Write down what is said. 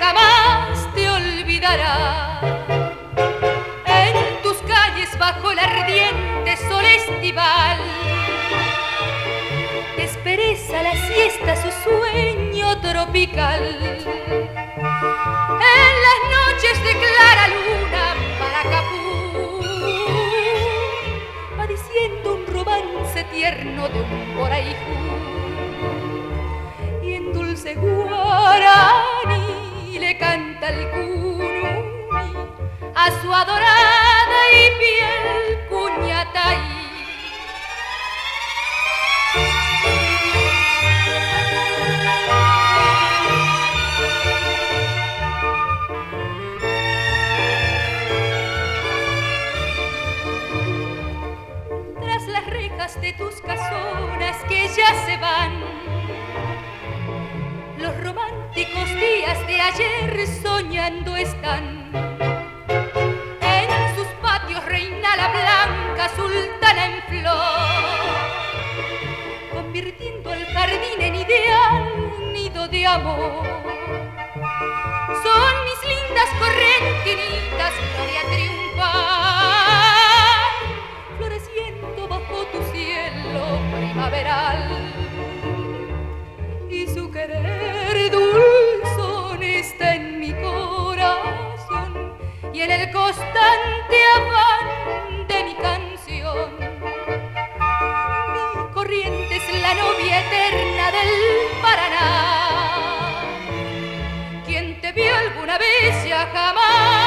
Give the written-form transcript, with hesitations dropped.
jamás te olvidará. En tus calles bajo el ardiente sol estival despereza la siesta su sueño tropical. En las noches de clara luna Maracapú va diciendo un romance tierno de un Boraíjú, y en dulce guaraní le canta el cununi a su adorada y fiel cuñataí. Tras las rejas de tus casonas que ya se van, los románticos días de ayer soñando están. En sus patios reina la blanca sultana en flor, convirtiendo el jardín en ideal nido de amor. Son mis lindas correntinitas, gloria triunfal, floreciendo bajo tu cielo primaveral. Y su querer dulzón está en mi corazón y en el constante afán de mi canción. Mi corriente es la novia eterna del Paraná. Quien te vio alguna vez ya jamás